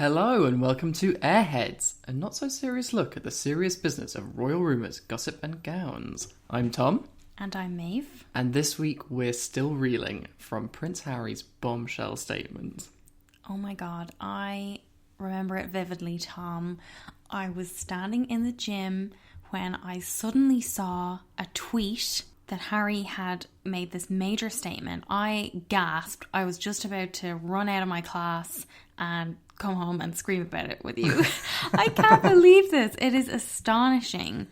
Hello and welcome to Airheads, a not-so-serious look at the serious business of royal rumours, gossip and gowns. I'm Tom. And I'm Maeve. And this week we're still reeling from Prince Harry's bombshell statement. Oh my god, I remember it vividly, Tom. I was standing in the gym when I suddenly saw a tweet that Harry had made this major statement. I gasped. I was just about to run out of my class and come home and scream about it with you. I can't believe this. It is astonishing.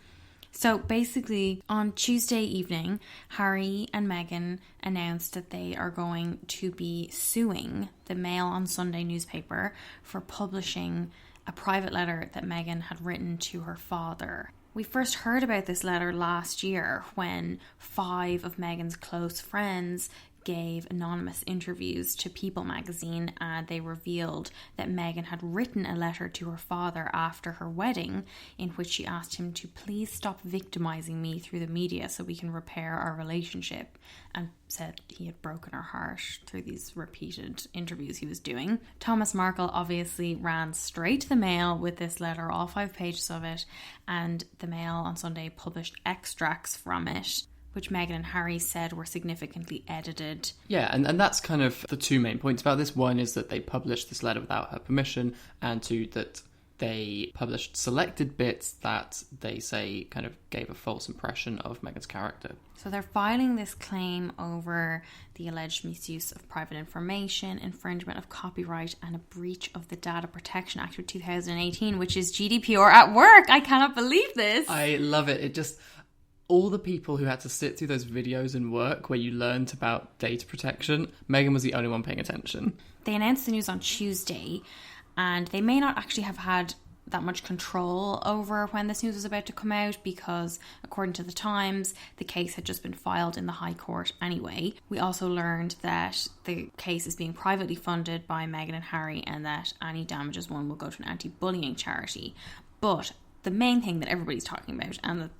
So basically, on Tuesday evening, Harry and Meghan announced that they are going to be suing the Mail on Sunday newspaper for publishing a private letter that Meghan had written to her father. We first heard about this letter last year when 5 of Meghan's close friends gave anonymous interviews to People magazine, and they revealed that Meghan had written a letter to her father after her wedding in which she asked him to please stop victimizing me through the media so we can repair our relationship, and said he had broken her heart through these repeated interviews he was doing. Thomas Markle obviously ran straight to the Mail with this letter, all 5 pages of it, and the Mail on Sunday published extracts from it, which Meghan and Harry said were significantly edited. Yeah, and that's kind of the 2 main points about this. One is that they published this letter without her permission, and 2, that they published selected bits that they say kind of gave a false impression of Meghan's character. So they're filing this claim over the alleged misuse of private information, infringement of copyright, and a breach of the Data Protection Act of 2018, which is GDPR at work. I cannot believe this. I love it. It just... all the people who had to sit through those videos in work where you learned about data protection, Meghan was the only one paying attention. They announced the news on Tuesday, and they may not actually have had that much control over when this news was about to come out because, according to the Times, the case had just been filed in the High Court anyway. We also learned that the case is being privately funded by Meghan and Harry, and that any damages won will go to an anti-bullying charity. But the main thing that everybody's talking about, and the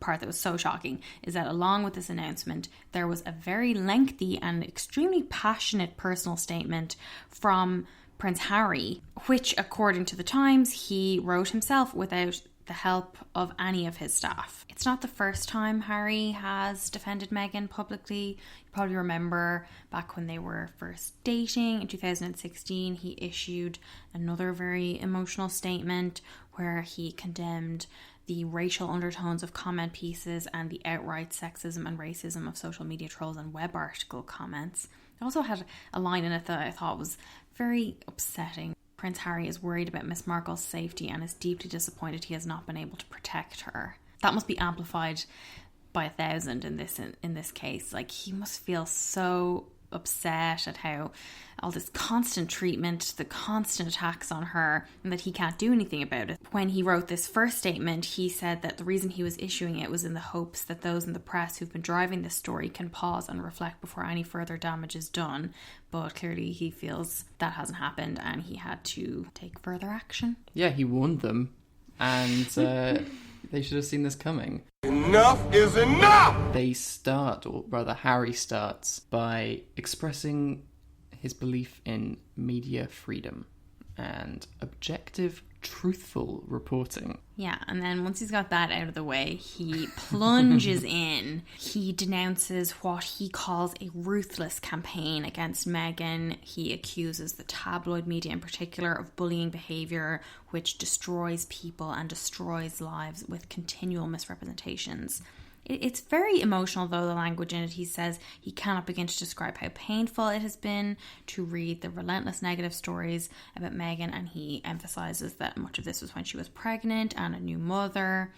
part that was so shocking, is that along with this announcement there was a very lengthy and extremely passionate personal statement from Prince Harry, which, according to the Times, he wrote himself without the help of any of his staff. It's not the first time Harry has defended Meghan publicly. You probably remember back when they were first dating in 2016, he issued another very emotional statement where he condemned the racial undertones of comment pieces and the outright sexism and racism of social media trolls and web article comments. It also had a line in it that I thought was very upsetting. Prince Harry is worried about Miss Markle's safety and is deeply disappointed he has not been able to protect her. That must be amplified by 1,000 in this case. Like, he must feel so upset at how all this constant treatment, the constant attacks on her, and that he can't do anything about it. When he wrote this first statement, he said that the reason he was issuing it was in the hopes that those in the press who've been driving this story can pause and reflect before any further damage is done. But clearly he feels that hasn't happened and he had to take further action. Yeah, he warned them, and they should have seen this coming. Enough is enough! They start, or rather Harry starts, by expressing his belief in media freedom and objective, truthful reporting. Yeah, and then once he's got that out of the way, he plunges in. He denounces what he calls a ruthless campaign against Meghan. He accuses the tabloid media in particular of bullying behaviour, which destroys people and destroys lives with continual misrepresentations. It's very emotional, though, the language in it. He says he cannot begin to describe how painful it has been to read the relentless negative stories about Meghan, and he emphasises that much of this was when she was pregnant and a new mother.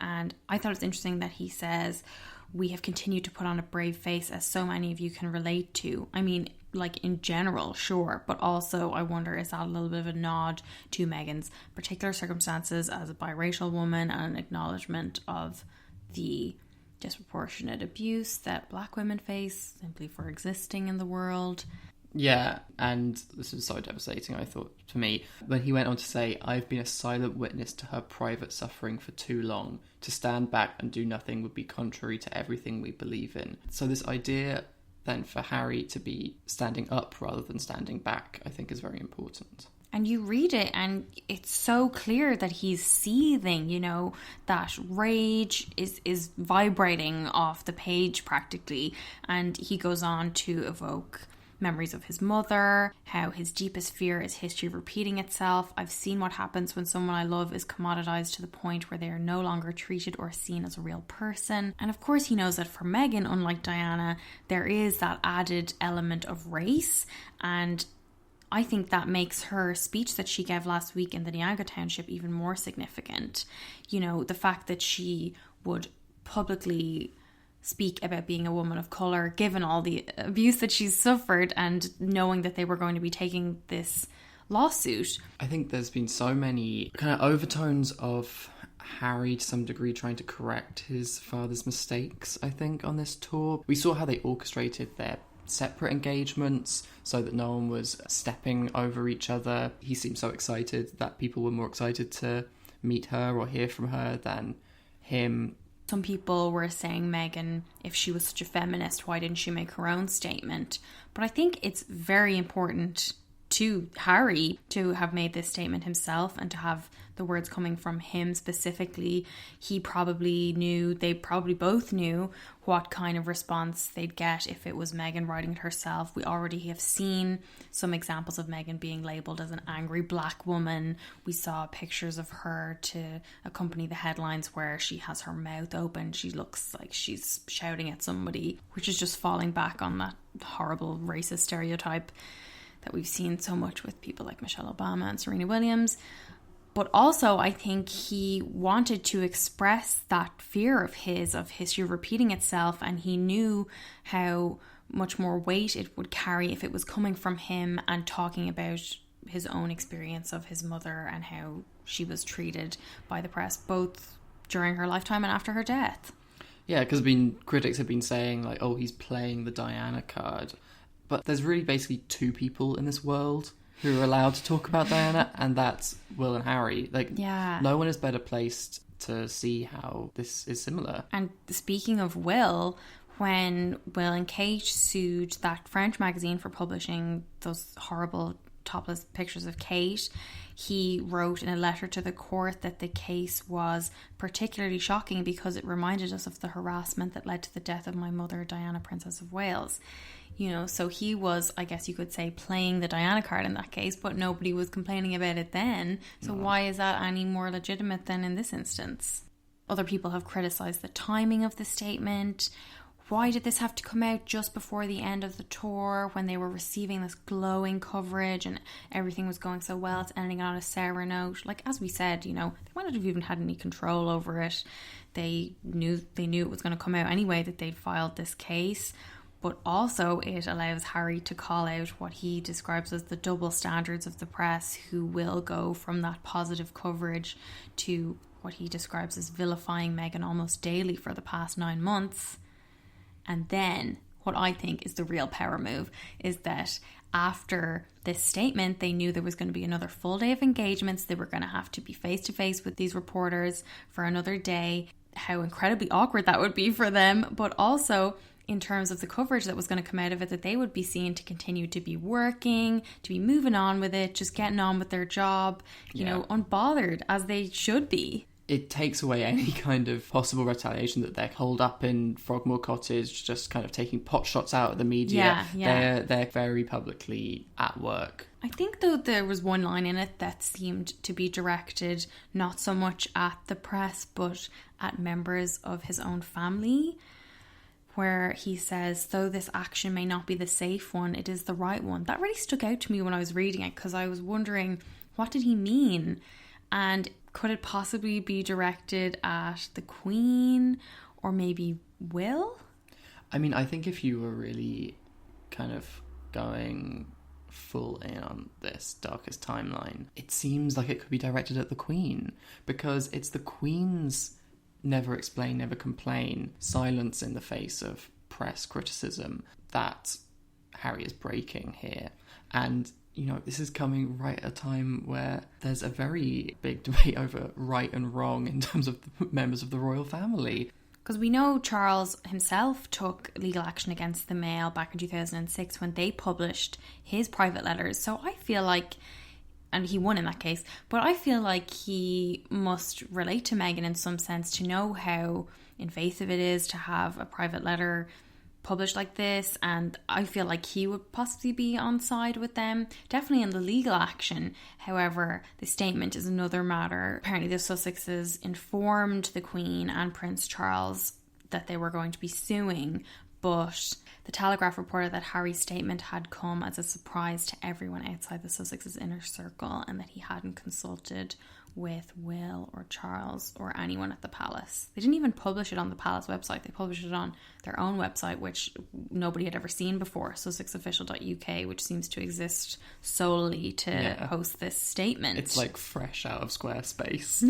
And I thought it's interesting that he says, we have continued to put on a brave face as so many of you can relate to. I mean, like, in general, sure, but also I wonder, is that a little bit of a nod to Meghan's particular circumstances as a biracial woman and an acknowledgement of the disproportionate abuse that black women face simply for existing in the world? Yeah, and this was so devastating, I thought, for me, when he went on to say, I've been a silent witness to her private suffering for too long. To stand back and do nothing would be contrary to everything we believe in. So this idea then for Harry to be standing up rather than standing back, I think, is very important. And you read it and it's so clear that he's seething, you know, that rage is vibrating off the page practically. And he goes on to evoke memories of his mother, how his deepest fear is history repeating itself. I've seen what happens when someone I love is commoditized to the point where they are no longer treated or seen as a real person. And of course he knows that for Meghan, unlike Diana, there is that added element of race, and I think that makes her speech that she gave last week in the Niagara Township even more significant. You know, the fact that she would publicly speak about being a woman of colour, given all the abuse that she's suffered and knowing that they were going to be taking this lawsuit. I think there's been so many kind of overtones of Harry to some degree trying to correct his father's mistakes, I think, on this tour. We saw how they orchestrated their separate engagements so that no one was stepping over each other. He seemed so excited that people were more excited to meet her or hear from her than him. Some people were saying, Meghan, if she was such a feminist, why didn't she make her own statement? But I think it's very important to Harry to have made this statement himself and to have the words coming from him specifically. He probably knew, they probably both knew what kind of response they'd get if it was Meghan writing it herself. We already have seen some examples of Meghan being labelled as an angry black woman. We saw pictures of her to accompany the headlines where she has her mouth open. She looks like she's shouting at somebody, which is just falling back on that horrible racist stereotype that we've seen so much with people like Michelle Obama and Serena Williams. But also, I think he wanted to express that fear of history repeating itself, and he knew how much more weight it would carry if it was coming from him and talking about his own experience of his mother and how she was treated by the press, both during her lifetime and after her death. Yeah, because critics have been saying, like, oh, he's playing the Diana card. But there's really basically two people in this world who are allowed to talk about Diana, and that's Will and Harry. Like, yeah. No one is better placed to see how this is similar. And speaking of Will, when Will and Kate sued that French magazine for publishing those horrible topless pictures of Kate, he wrote in a letter to the court that the case was particularly shocking because it reminded us of the harassment that led to the death of my mother, Diana, Princess of Wales. You know, so he was, I guess you could say, playing the Diana card in that case, but nobody was complaining about it then. So why is that any more legitimate than in this instance? Other people have criticised the timing of the statement. Why did this have to come out just before the end of the tour when they were receiving this glowing coverage and everything was going so well? It's ending on a sour note. Like, as we said, you know, they might not have even had any control over it. They knew it was going to come out anyway, that they'd filed this case. But also it allows Harry to call out what he describes as the double standards of the press, who will go from that positive coverage to what he describes as vilifying Meghan almost daily for the past 9 months. And then what I think is the real power move is that after this statement, they knew there was going to be another full day of engagements. They were going to have to be face to face with these reporters for another day. How incredibly awkward that would be for them, but also in terms of the coverage that was going to come out of it, that they would be seen to continue to be working, to be moving on with it, just getting on with their job, you know, unbothered, as they should be. It takes away any kind of possible retaliation that they're holed up in Frogmore Cottage, just kind of taking pot shots out at the media. Yeah. They're very publicly at work. I think, though, there was one line in it that seemed to be directed not so much at the press, but at members of his own family, where he says, though this action may not be the safe one, it is the right one. That really stuck out to me when I was reading it, because I was wondering, what did he mean? And could it possibly be directed at the Queen or maybe Will? I mean, I think if you were really kind of going full in on this darkest timeline, it seems like it could be directed at the Queen, because it's the Queen's never explain, never complain, silence in the face of press criticism that Harry is breaking here. And, you know, this is coming right at a time where there's a very big debate over right and wrong in terms of the members of the royal family. Because we know Charles himself took legal action against the Mail back in 2006 when they published his private letters. So I feel like and he won in that case. But I feel like he must relate to Meghan in some sense to know how invasive it is to have a private letter published like this, and I feel like he would possibly be on side with them, definitely in the legal action. However, the statement is another matter. Apparently the Sussexes informed the Queen and Prince Charles that they were going to be suing, but the Telegraph reported that Harry's statement had come as a surprise to everyone outside the Sussexes' inner circle, and that he hadn't consulted with Will or Charles or anyone at the palace. They didn't even publish it on the palace website. They published it on their own website, which nobody had ever seen before, sussexofficial.uk, which seems to exist solely to host this statement. It's like fresh out of Squarespace.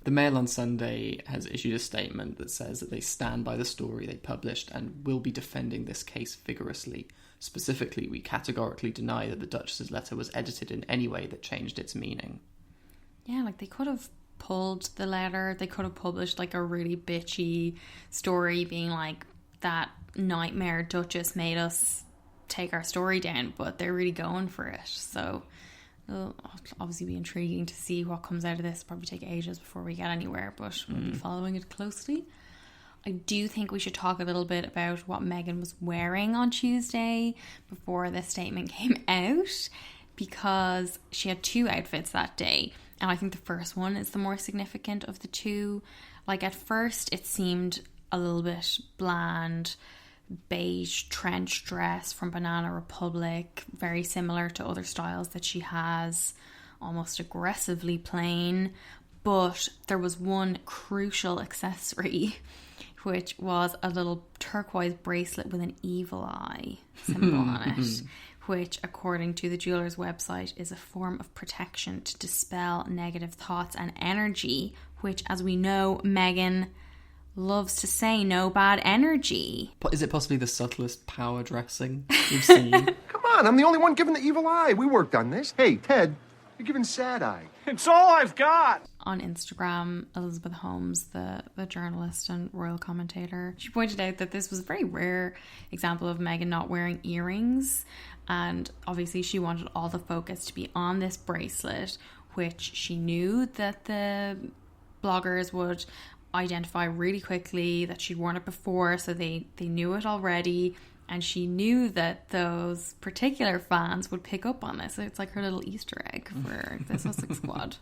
The Mail on Sunday has issued a statement that says that they stand by the story they published and will be defending this case vigorously. Specifically, we categorically deny that the Duchess's letter was edited in any way that changed its meaning. Yeah, like they could have pulled the letter. They could have published like a really bitchy story being like, that nightmare Duchess made us take our story down, but they're really going for it. So it'll obviously be intriguing to see what comes out of this. Probably take ages before we get anywhere, but we'll be following it closely. I do think we should talk a little bit about what Meghan was wearing on Tuesday before the statement came out, because she had two outfits that day, and I think the first one is the more significant of the two. Like at first it seemed a little bit bland, beige trench dress from Banana Republic, very similar to other styles that she has, almost aggressively plain. But there was one crucial accessory, which was a little turquoise bracelet with an evil eye symbol on it, which, according to the jeweller's website, is a form of protection to dispel negative thoughts and energy, which, as we know, Meghan loves to say, no bad energy. Is it possibly the subtlest power dressing you've seen? Come on, I'm the only one giving the evil eye. We worked on this. Hey, Ted, you're giving sad eye. It's all I've got. On Instagram, Elizabeth Holmes, the journalist and royal commentator, she pointed out that this was a very rare example of Meghan not wearing earrings, and obviously she wanted all the focus to be on this bracelet, which she knew that the bloggers would identify really quickly, that she'd worn it before, so they knew it already, and she knew that those particular fans would pick up on this. So it's like her little Easter egg for the Sussex squad.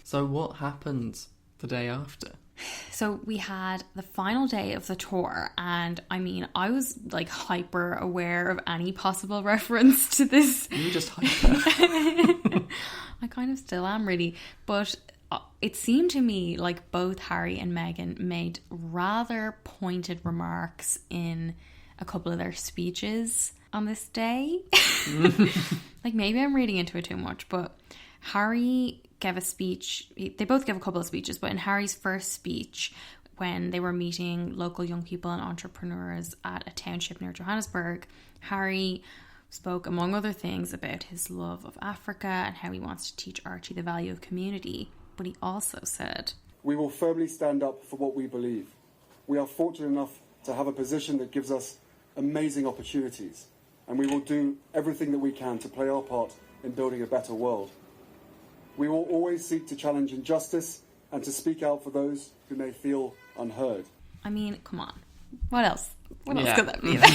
So what happened the day after? So we had the final day of the tour, and I mean, I was like hyper aware of any possible reference to this. You were just hyper. I kind of still am, really, but it seemed to me like both Harry and Meghan made rather pointed remarks in a couple of their speeches on this day. Like, maybe I'm reading into it too much, but Harry gave a speech. They both gave a couple of speeches, but in Harry's first speech, when they were meeting local young people and entrepreneurs at a township near Johannesburg, Harry spoke, among other things, about his love of Africa and how he wants to teach Archie the value of community. But he also said, "We will firmly stand up for what we believe. We are fortunate enough to have a position that gives us amazing opportunities, and we will do everything that we can to play our part in building a better world. We will always seek to challenge injustice and to speak out for those who may feel unheard." I mean, come on. What else? What else could that be about?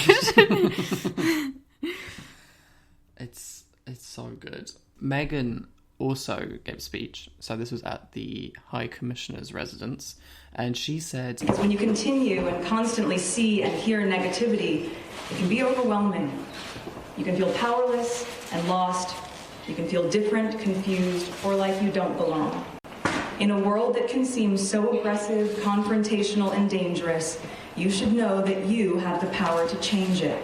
It's so good. Meghan also gave a speech. So this was at the High Commissioner's residence. And she said, "When you continue and constantly see and hear negativity, it can be overwhelming. You can feel powerless and lost. You can feel different, confused, or like you don't belong. In a world that can seem so aggressive, confrontational, and dangerous, you should know that you have the power to change it.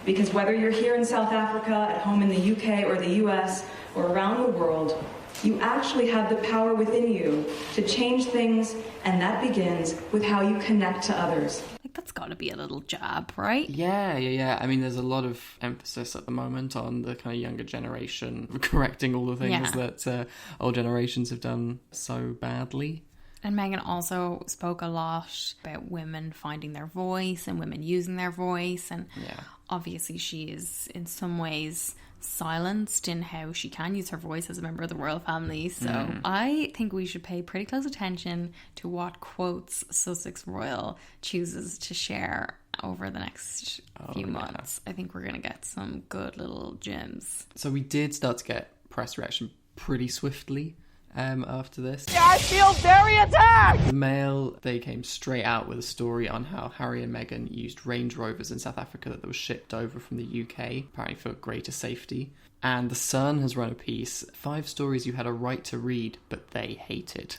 Because whether you're here in South Africa, at home in the UK or the US, or around the world, you actually have the power within you to change things, and that begins with how you connect to others." Like, that's got to be a little jab, right? Yeah. I mean, there's a lot of emphasis at the moment on the kind of younger generation correcting all the things that old generations have done so badly. And Meghan also spoke a lot about women finding their voice and women using their voice. And obviously she is in some ways silenced in how she can use her voice as a member of the royal family. So I think we should pay pretty close attention to what quotes Sussex Royal chooses to share over the next few months. I think we're going to get some good little gems. So we did start to get press reaction pretty swiftly after this. Yeah, I feel very attacked! The Mail, they came straight out with a story on how Harry and Meghan used Range Rovers in South Africa that were shipped over from the UK, apparently for greater safety. And The Sun has run a piece, 5 stories you had a right to read, but they hated.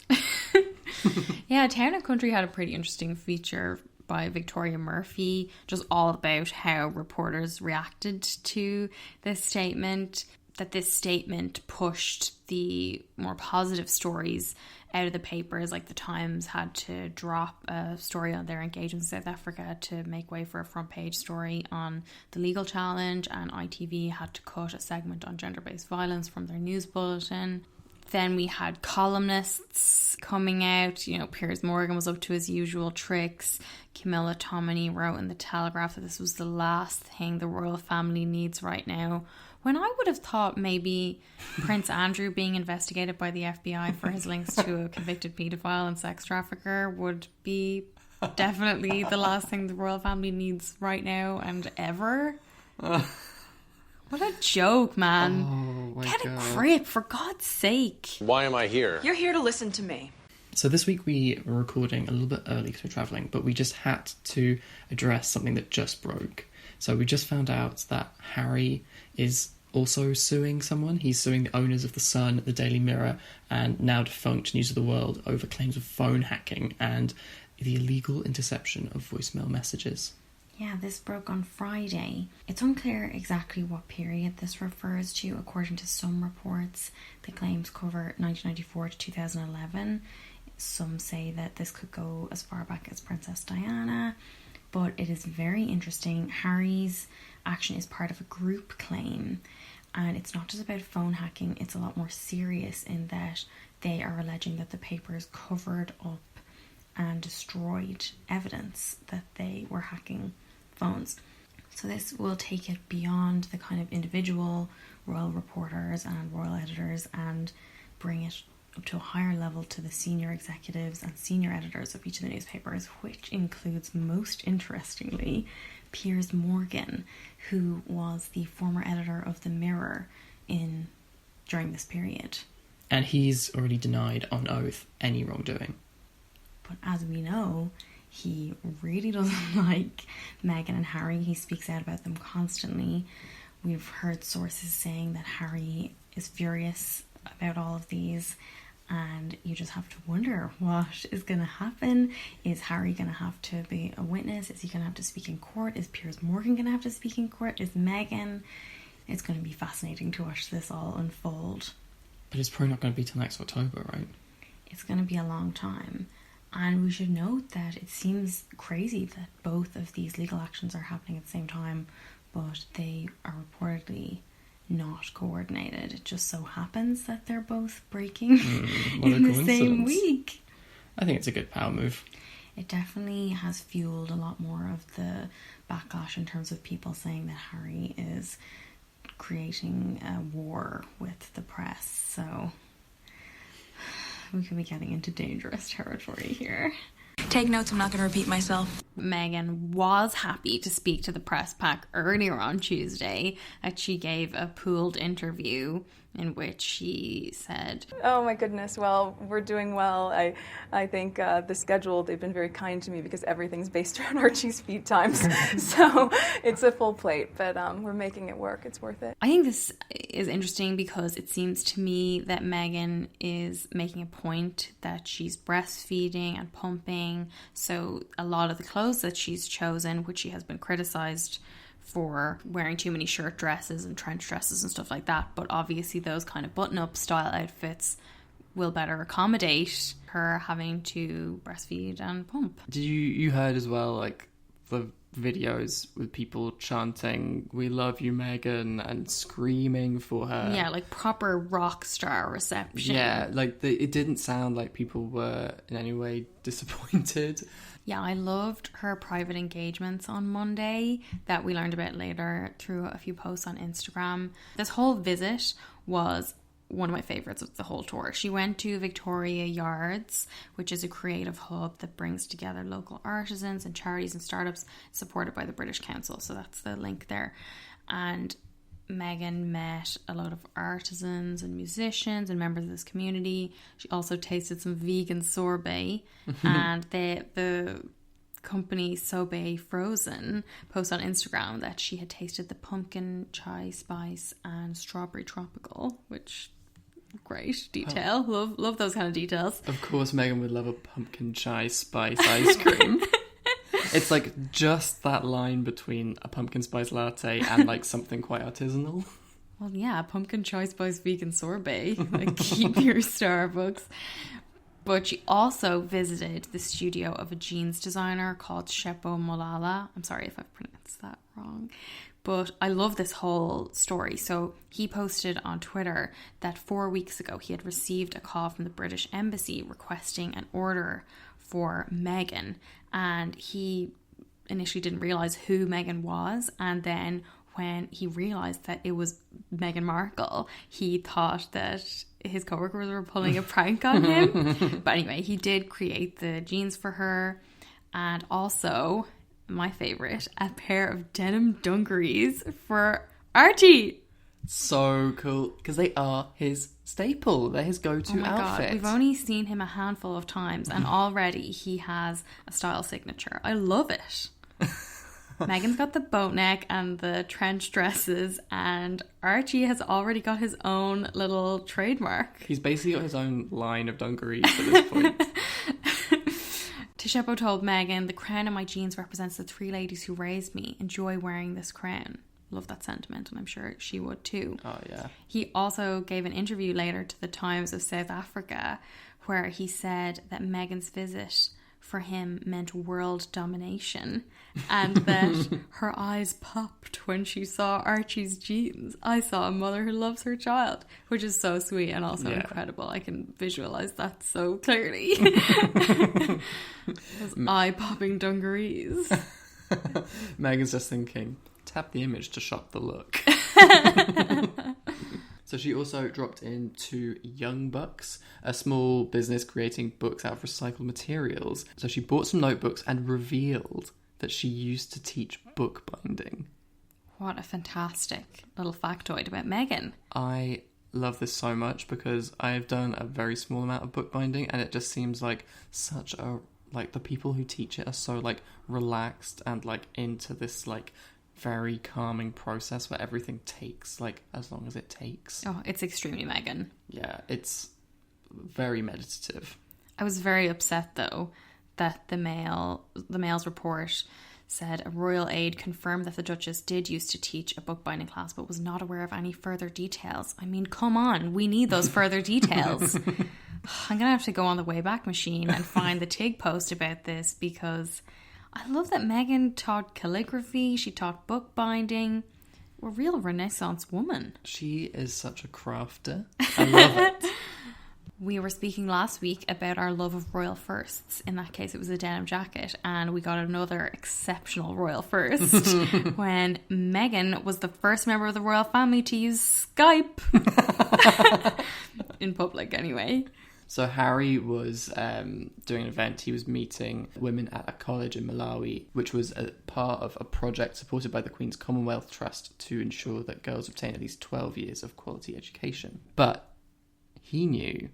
Yeah, Town and Country had a pretty interesting feature by Victoria Murphy, just all about how reporters reacted to this statement, that this statement pushed the more positive stories out of the papers. Like the Times had to drop a story on their engagement in South Africa to make way for a front page story on the legal challenge, and ITV had to cut a segment on gender-based violence from their news bulletin. Then we had columnists coming out. You know, Piers Morgan was up to his usual tricks. Camilla Tominey wrote in the Telegraph that this was the last thing the royal family needs right now, when I would have thought maybe Prince Andrew being investigated by the FBI for his links to a convicted paedophile and sex trafficker would be definitely the last thing the royal family needs right now and ever. What a joke, man. Get a grip, for God's sake. Why am I here? You're here to listen to me. So this week we were recording a little bit early because we're travelling, but we just had to address something that just broke. So we just found out that Harry is also suing someone. He's suing the owners of The Sun, the Daily Mirror, and now defunct News of the World over claims of phone hacking and the illegal interception of voicemail messages. Yeah, this broke on Friday. It's unclear exactly what period this refers to. According to some reports, the claims cover 1994 to 2011. Some say that this could go as far back as Princess Diana, but it is very interesting. Harry's action is part of a group claim, and it's not just about phone hacking. It's a lot more serious in that they are alleging that the papers covered up and destroyed evidence that they were hacking phones. So this will take it beyond the kind of individual royal reporters and royal editors and bring it up to a higher level to the senior executives and senior editors of each of the newspapers, which includes, most interestingly, Piers Morgan, who was the former editor of The Mirror during this period. And he's already denied on oath any wrongdoing. But as we know, he really doesn't like Meghan and Harry. He speaks out about them constantly. We've heard sources saying that Harry is furious about all of these, and you just have to wonder what is going to happen. Is Harry going to have to be a witness? Is he going to have to speak in court? Is Piers Morgan going to have to speak in court? Is Meghan? It's going to be fascinating to watch this all unfold. But it's probably not going to be till next October, right? It's going to be a long time. And we should note that it seems crazy that both of these legal actions are happening at the same time, but they are reportedly not coordinated. It just so happens that they're both breaking in the same week. I think it's a good power move. It definitely has fueled a lot more of the backlash in terms of people saying that Harry is creating a war with the press. So we could be getting into dangerous territory here. Take notes, I'm not going to repeat myself. Meghan was happy to speak to the press pack earlier on Tuesday, that she gave a pooled interview in which she said, "Oh my goodness, well, we're doing well. I think the schedule, they've been very kind to me because everything's based around Archie's feed times. So it's a full plate, but we're making it work. It's worth it." I think this is interesting because it seems to me that Meghan is making a point that she's breastfeeding and pumping. So a lot of the clothes that she's chosen, which she has been criticised for wearing too many shirt dresses and trench dresses and stuff like that, but obviously those kind of button-up style outfits will better accommodate her having to breastfeed and pump. Did you heard as well, like, the videos with people chanting, "We love you, Meghan," and screaming for her. Yeah, like proper rock star reception. Yeah, like it didn't sound like people were in any way disappointed. Yeah, I loved her private engagements on Monday that we learned about later through a few posts on Instagram. This whole visit was one of my favourites of the whole tour. She went to Victoria Yards, which is a creative hub that brings together local artisans and charities and startups supported by the British Council. So that's the link there. And Meghan met a lot of artisans and musicians and members of this community. She also tasted some vegan sorbet. And the company Sorbet Frozen posted on Instagram that she had tasted the pumpkin chai spice and strawberry tropical, which great detail. Love those kind of details. Of course Meghan would love a pumpkin chai spice ice cream. It's like just that line between a pumpkin spice latte and like something quite artisanal. Well, yeah, pumpkin chai spice vegan sorbet. Like, keep your Starbucks. But she also visited the studio of a jeans designer called Shepo Molala. I'm sorry if I've pronounced that wrong. But I love this whole story. So he posted on Twitter that 4 weeks ago he had received a call from the British Embassy requesting an order for Meghan. And he initially didn't realise who Meghan was. And then when he realised that it was Meghan Markle, he thought that his coworkers were pulling a prank on him. But anyway, he did create the jeans for her. And also, my favourite, a pair of denim dungarees for Archie. So cool, because they are his staple. They're his go-to outfit. God, we've only seen him a handful of times and already he has a style signature. I love it. Meghan's got the boat neck and the trench dresses, and Archie has already got his own little trademark. He's basically got his own line of dungarees at this point. Tishepo told Meghan, "The crown on my jeans represents the three ladies who raised me. Enjoy wearing this crown." Love that sentiment, and I'm sure she would too. Oh, yeah. He also gave an interview later to the Times of South Africa where he said that Meghan's visit for him meant world domination and that her eyes popped when she saw Archie's jeans. "I saw a mother who loves her child," which is so sweet and also incredible. I can visualise that so clearly. Those eye-popping dungarees. Meghan's just thinking, tap the image to shop the look. So she also dropped into Young Bucks, a small business creating books out of recycled materials. So she bought some notebooks and revealed that she used to teach bookbinding. What a fantastic little factoid about Meghan. I love this so much because I've done a very small amount of bookbinding and it just seems like such a, like, the people who teach it are so like relaxed and like into this like very calming process where everything takes like as long as it takes. Oh, it's extremely Meghan. Yeah, it's very meditative. I was very upset though that the Mail's report said a royal aide confirmed that the Duchess did used to teach a bookbinding class but was not aware of any further details. I mean, come on, we need those further details. I'm gonna have to go on the Wayback Machine and find the Tig post about this because I love that Meghan taught calligraphy, she taught bookbinding. A real Renaissance woman. She is such a crafter. I love it. We were speaking last week about our love of royal firsts. In that case, it was a denim jacket, and we got another exceptional royal first when Meghan was the first member of the royal family to use Skype. In public, anyway. So Harry was doing an event. He was meeting women at a college in Malawi, which was a part of a project supported by the Queen's Commonwealth Trust to ensure that girls obtain at least 12 years of quality education. But he knew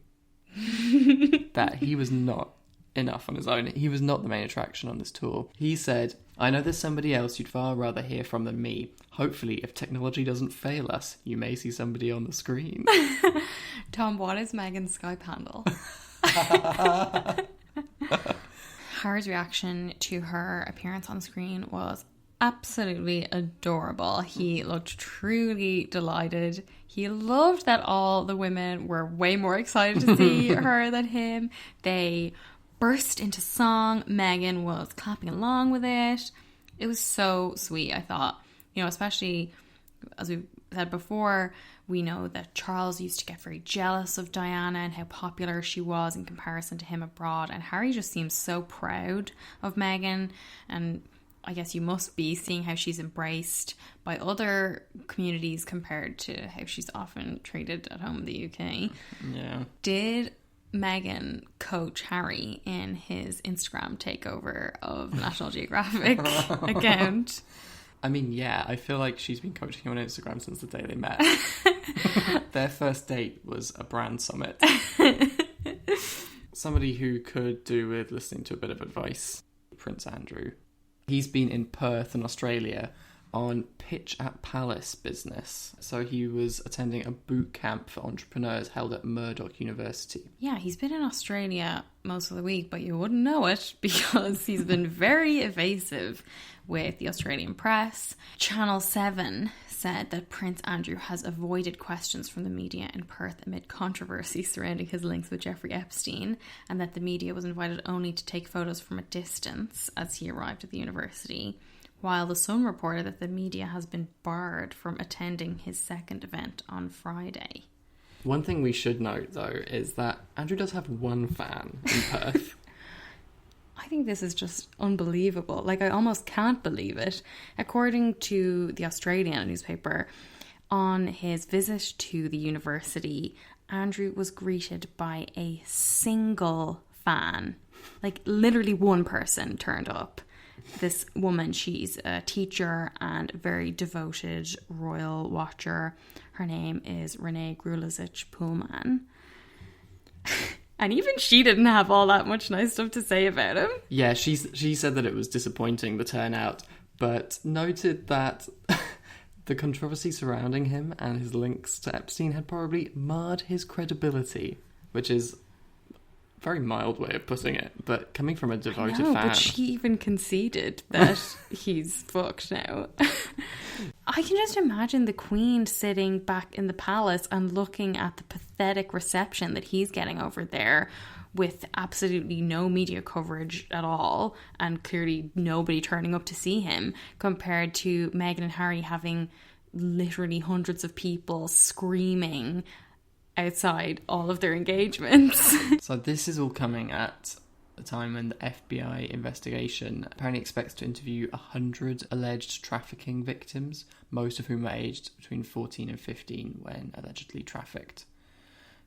that he was not enough on his own. He was not the main attraction on this tour. He said, "I know there's somebody else you'd far rather hear from than me. Hopefully, if technology doesn't fail us, you may see somebody on the screen." Tom, what is Meghan's Skype handle? Harry's reaction to her appearance on screen was absolutely adorable. He looked truly delighted. He loved that all the women were way more excited to see her than him. They burst into song. Meghan was clapping along with it. It was so sweet, I thought. You know, especially, as we said before, we know that Charles used to get very jealous of Diana and how popular she was in comparison to him abroad. And Harry just seems so proud of Meghan. And I guess you must be seeing how she's embraced by other communities compared to how she's often treated at home in the UK. Yeah. Did Meghan coach Harry in his Instagram takeover of National Geographic account? I mean, yeah, I feel like she's been coaching him on Instagram since the day they met. Their first date was a brand summit. Somebody who could do with listening to a bit of advice, Prince Andrew. He's been in Perth in Australia on Pitch at Palace business. So he was attending a boot camp for entrepreneurs held at Murdoch University. Yeah, he's been in Australia most of the week, but you wouldn't know it because he's been very evasive with the Australian press. Channel 7 said that Prince Andrew has avoided questions from the media in Perth amid controversy surrounding his links with Jeffrey Epstein, and that the media was invited only to take photos from a distance as he arrived at the university, while The Sun reported that the media has been barred from attending his second event on Friday. One thing we should note, though, is that Andrew does have one fan in Perth. I think this is just unbelievable. Like, I almost can't believe it. According to the Australian newspaper, on his visit to the university, Andrew was greeted by a single fan. Like, literally one person turned up. This woman, she's a teacher and a very devoted royal watcher. Her name is Renee Grulasic-Pullman. And even she didn't have all that much nice stuff to say about him. Yeah, she said that it was disappointing, the turnout, but noted that the controversy surrounding him and his links to Epstein had probably marred his credibility, which is a very mild way of putting it, but coming from a devoted fan. But she even conceded that he's fucked now. I can just imagine the Queen sitting back in the palace and looking at the pathetic reception that he's getting over there with absolutely no media coverage at all and clearly nobody turning up to see him, compared to Meghan and Harry having literally hundreds of people screaming outside all of their engagements. So this is all coming at a time when the FBI investigation apparently expects to interview 100 alleged trafficking victims, most of whom were aged between 14 and 15 when allegedly trafficked.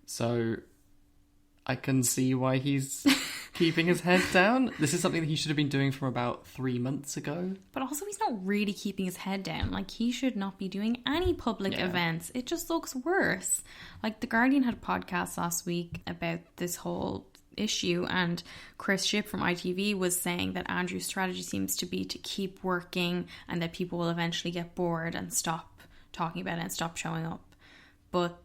So I can see why he's keeping his head down. This is something that he should have been doing from about 3 months ago. But also he's not really keeping his head down. Like, he should not be doing any public events. It just looks worse. Like, The Guardian had a podcast last week about this whole issue, and Chris Shipp from ITV was saying that Andrew's strategy seems to be to keep working and that people will eventually get bored and stop talking about it and stop showing up. But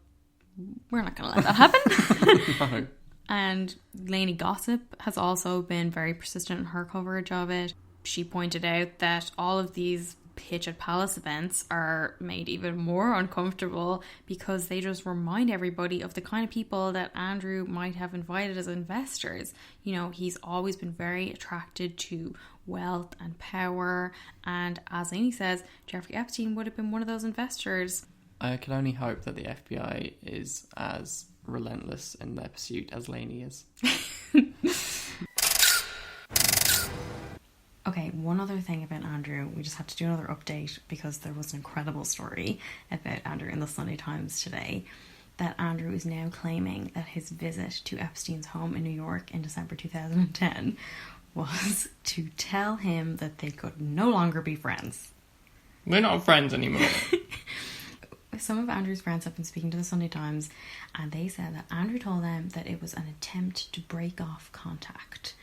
we're not going to let that happen. No. And Lainey Gossip has also been very persistent in her coverage of it. She pointed out that all of these Pitch at Palace events are made even more uncomfortable because they just remind everybody of the kind of people that Andrew might have invited as investors. You know, he's always been very attracted to wealth and power, and as Lainey says, Jeffrey Epstein would have been one of those investors. I can only hope that the FBI is as relentless in their pursuit as Lainey is. Okay, one other thing about Andrew. We just had to do another update because there was an incredible story about Andrew in the Sunday Times today, that Andrew is now claiming that his visit to Epstein's home in New York in December 2010 was to tell him that they could no longer be friends. We're not friends anymore. Some of Andrew's friends have been speaking to the Sunday Times, and they said that Andrew told them that it was an attempt to break off contact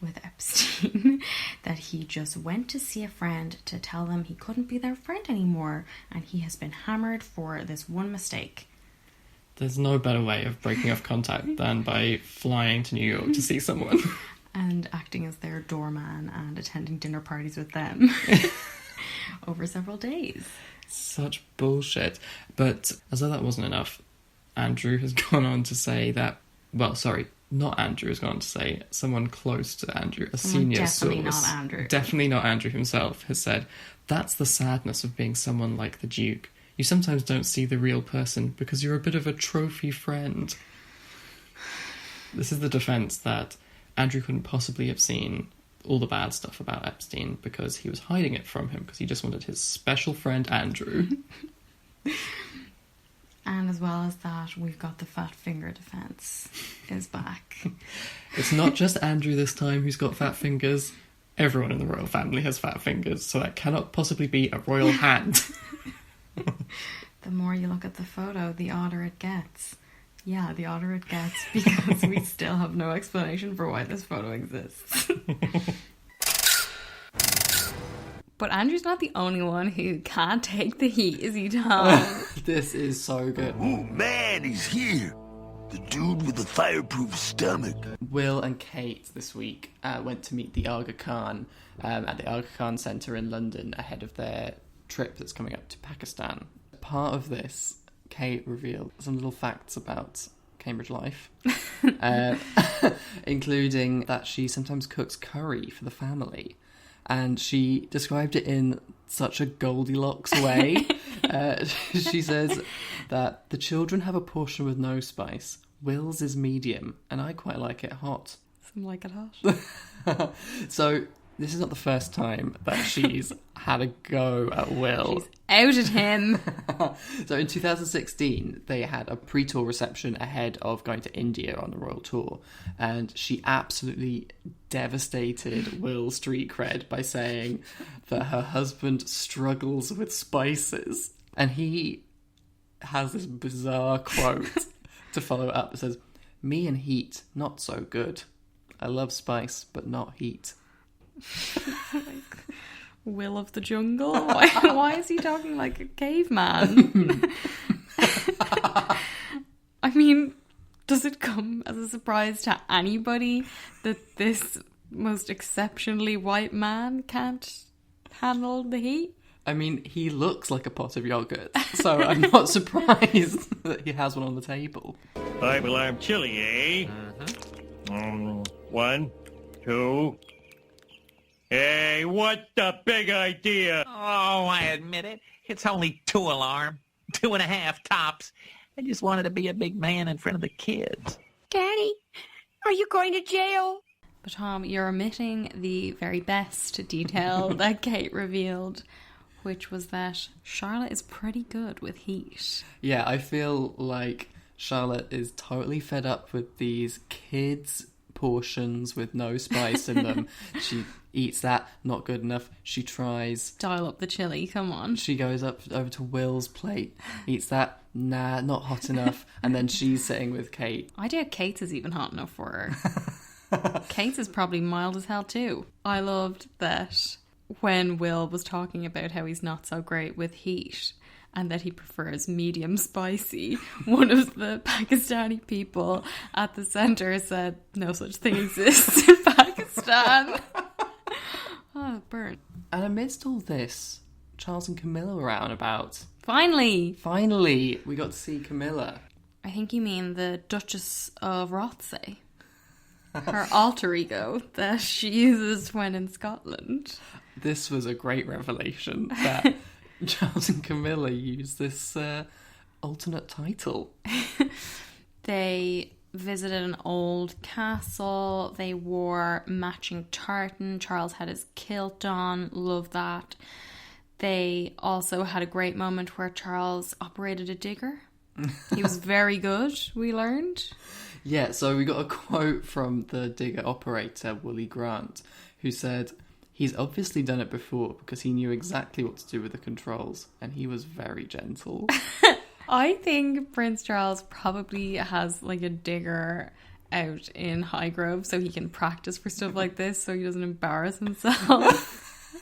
with Epstein, that he just went to see a friend to tell them he couldn't be their friend anymore, and he has been hammered for this one mistake. There's no better way of breaking off contact than by flying to New York to see someone. And acting as their doorman and attending dinner parties with them over several days. Such bullshit. But as though that wasn't enough, Andrew has gone on to say that, not Andrew has gone on to say, someone close to Andrew, a Someone senior definitely source, not Andrew. definitely not Andrew himself, has said, "That's the sadness of being someone like the Duke. You sometimes don't see the real person because you're a bit of a trophy friend." This is the defence that Andrew couldn't possibly have seen all the bad stuff about Epstein because he was hiding it from him because he just wanted his special friend Andrew. And as well as that, we've got the fat finger defence is back. It's not just Andrew this time who's got fat fingers. Everyone in the royal family has fat fingers, so that cannot possibly be a royal hand. The more you look at the photo, the odder it gets. Yeah, the odder it gets, because we still have no explanation for why this photo exists. But Andrew's not the only one who can't take the heat, is he, Tom? This is so good. Oh man, he's here. The dude with the fireproof stomach. Will and Kate this week went to meet the Aga Khan at the Aga Khan Centre in London ahead of their trip that's coming up to Pakistan. Part of this, Kate revealed some little facts about Cambridge life, including that she sometimes cooks curry for the family. And she described it in such a Goldilocks way. She says that the children have a portion with no spice. Will's is medium, and I quite like it hot. Some like it hot. So this is not the first time that she's had a go at Will. She's outed him. So in 2016, they had a pre-tour reception ahead of going to India on the royal tour, and she absolutely devastated Will's street cred by saying that her husband struggles with spices. And he has this bizarre quote to follow it up that says, "Me and heat, not so good. I love spice, but not heat." Will of the jungle? Why is he talking like a caveman? I mean, does it come as a surprise to anybody that this most exceptionally white man can't handle the heat? I mean, he looks like a pot of yogurt, so I'm not surprised that he has one on the table. 5-alarm chili, eh? 1, 2... Hey, what the big idea? Oh, I admit it. It's only 2-alarm. 2.5 tops. I just wanted to be a big man in front of the kids. Daddy, are you going to jail? But Tom, you're omitting the very best detail that Kate revealed, which was that Charlotte is pretty good with heat. Yeah, I feel like Charlotte is totally fed up with these kids' portions with no spice in them. She eats that, not good enough. She tries. Dial up the chili, come on. She goes over to Will's plate, eats that, nah, not hot enough. And then she's sitting with Kate. I doubt Kate's is even hot enough for her. Kate's is probably mild as hell too. I loved that when Will was talking about how he's not so great with heat and that he prefers medium spicy, one of the Pakistani people at the centre said no such thing exists in Pakistan. Oh, burn. And amidst all this, Charles and Camilla were out and about. Finally, we got to see Camilla. I think you mean the Duchess of Rothsay. Her alter ego that she uses when in Scotland. This was a great revelation that Charles and Camilla use this alternate title. They visited an old castle. They wore matching tartan. Charles had his kilt on. Love that. They also had a great moment where Charles operated a digger. He was very good, we learned. Yeah, so we got a quote from the digger operator, Woolley Grant, who said, "He's obviously done it before because he knew exactly what to do with the controls, and he was very gentle." I think Prince Charles probably has like a digger out in Highgrove so he can practice for stuff like this so he doesn't embarrass himself.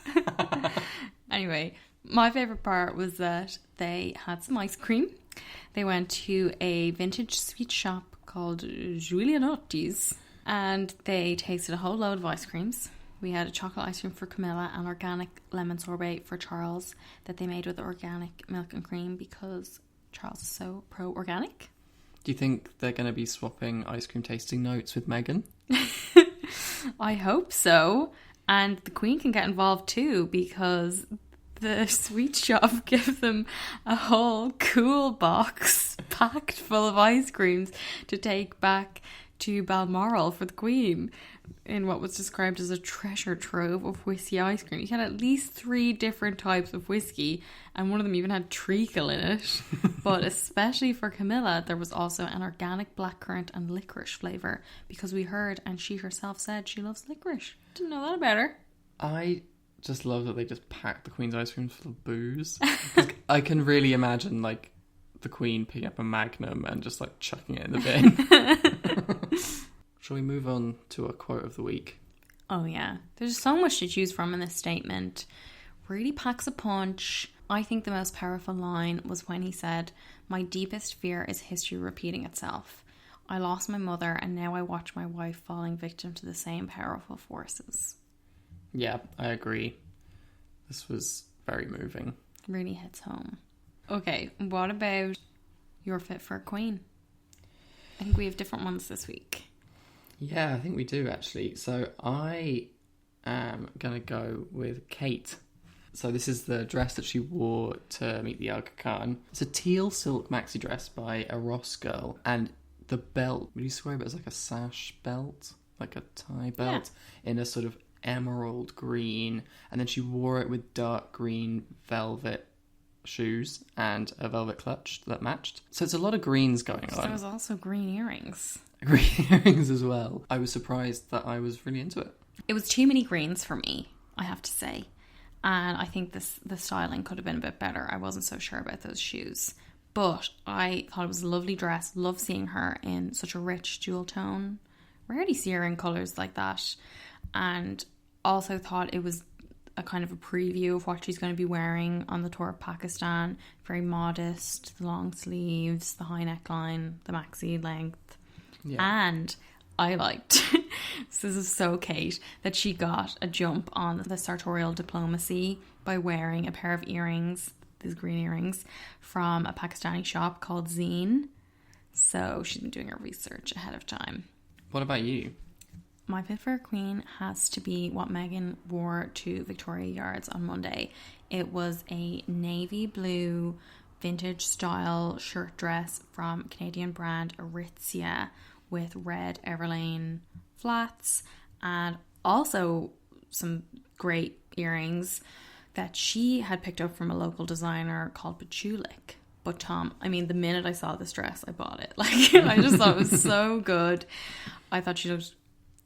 Anyway, my favourite part was that they had some ice cream. They went to a vintage sweet shop called Giulianotti's and they tasted a whole load of ice creams. We had a chocolate ice cream for Camilla and organic lemon sorbet for Charles that they made with organic milk and cream because Charles is so pro-organic. Do you think they're going to be swapping ice cream tasting notes with Meghan? I hope so. And the Queen can get involved too, because the sweet shop gives them a whole cool box packed full of ice creams to take back to Balmoral for the Queen in what was described as a treasure trove of whiskey ice cream. You had at least 3 different types of whiskey, and one of them even had treacle in it. But especially for Camilla, there was also an organic blackcurrant and licorice flavour, because we heard, and she herself said, she loves licorice. Didn't know that about her. I just love that they just packed the Queen's ice cream full of booze. I can really imagine, like, the Queen picking up a Magnum and just, like, chucking it in the bin. Shall we move on to a quote of the week? Oh, yeah. There's so much to choose from in this statement. Really packs a punch. I think the most powerful line was when he said, "My deepest fear is history repeating itself. I lost my mother and now I watch my wife falling victim to the same powerful forces." Yeah, I agree. This was very moving. Really hits home. Okay, what about your fit for a queen? I think we have different ones this week. Yeah, I think we do actually. So I am going to go with Kate. So this is the dress that she wore to meet the Aga Khan. It's a teal silk maxi dress by a Ross girl. And the belt, would you describe it as like a sash belt? Like a tie belt? Yeah. In a sort of emerald green. And then she wore it with dark green velvet shoes and a velvet clutch that matched. So it's a lot of greens going on. There was also green earrings. Green earrings as well. I was surprised that I was really into it. It was too many greens for me, I have to say. And I think the styling could have been a bit better. I wasn't so sure about those shoes. But I thought it was a lovely dress. Love seeing her in such a rich jewel tone. Rarely see her in colours like that. And also thought it was a kind of a preview of what she's going to be wearing on the tour of Pakistan. Very modest, the long sleeves, the high neckline, the maxi length. Yeah. And I liked, this is so Kate, that she got a jump on the sartorial diplomacy by wearing a pair of earrings, these green earrings, from a Pakistani shop called Zane. So she's been doing her research ahead of time. What about you? My fit for a queen has to be what Meghan wore to Victoria Yards on Monday. It was a navy blue vintage style shirt dress from Canadian brand Aritzia with red Everlane flats and also some great earrings that she had picked up from a local designer called Pachulik. But Tom, I mean, the minute I saw this dress, I bought it. Like, I just thought it was so good. I thought she looked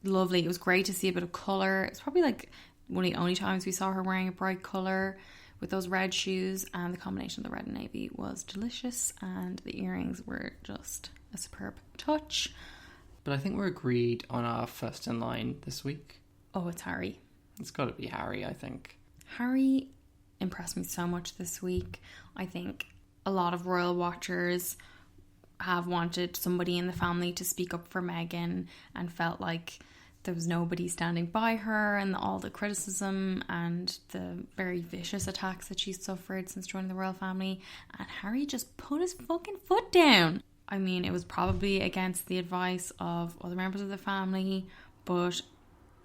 lovely. It was great to see a bit of colour. It's probably like one of the only times we saw her wearing a bright colour with those red shoes, and the combination of the red and navy was delicious, and the earrings were just a superb touch. But I think we're agreed on our first in line this week. Oh, it's Harry. It's got to be Harry, I think. Harry impressed me so much this week. I think a lot of royal watchers have wanted somebody in the family to speak up for Meghan and felt like there was nobody standing by her, and all the criticism and the very vicious attacks that she's suffered since joining the royal family. And Harry just put his fucking foot down. I mean, it was probably against the advice of other members of the family, but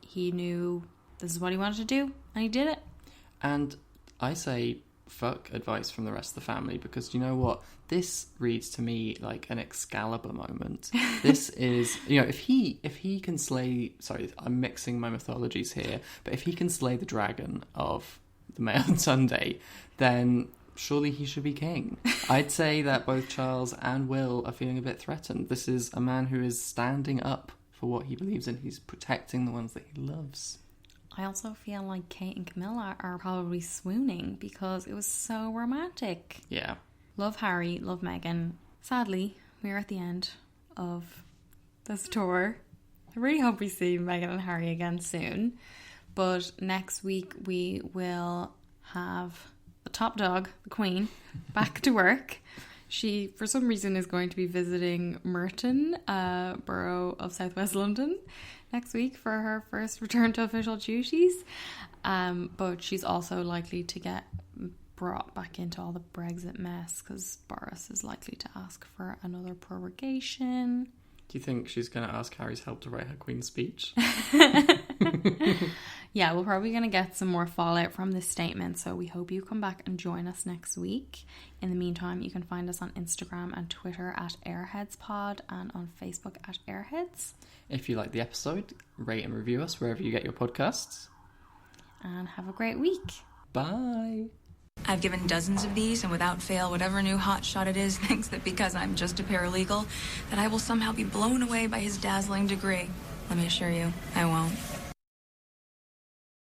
he knew this is what he wanted to do, and he did it. And I say fuck advice from the rest of the family, because you know what? This reads to me like an Excalibur moment. This is, you know, if he can slay, sorry, I'm mixing my mythologies here, but if he can slay the dragon of the Mail on Sunday, then surely he should be king. I'd say that both Charles and Will are feeling a bit threatened. This is a man who is standing up for what he believes in. He's protecting the ones that he loves. I also feel like Kate and Camilla are probably swooning because it was so romantic. Yeah. Love Harry, love Meghan. Sadly, we're at the end of this tour. I really hope we see Meghan and Harry again soon. But next week we will have the top dog, the Queen, back to work. She, for some reason, is going to be visiting Merton, a borough of southwest London, next week for her first return to official duties. But she's also likely to get brought back into all the Brexit mess because Boris is likely to ask for another prorogation. Do you think she's going to ask Harry's help to write her Queen's speech? Yeah, we're probably going to get some more fallout from this statement, so we hope you come back and join us next week. In the meantime, you can find us on Instagram and Twitter at AirheadsPod and on Facebook at Airheads. If you like the episode, rate and review us wherever you get your podcasts. And have a great week. Bye. I've given dozens of these, and without fail, whatever new hotshot it is thinks that because I'm just a paralegal, that I will somehow be blown away by his dazzling degree. Let me assure you, I won't.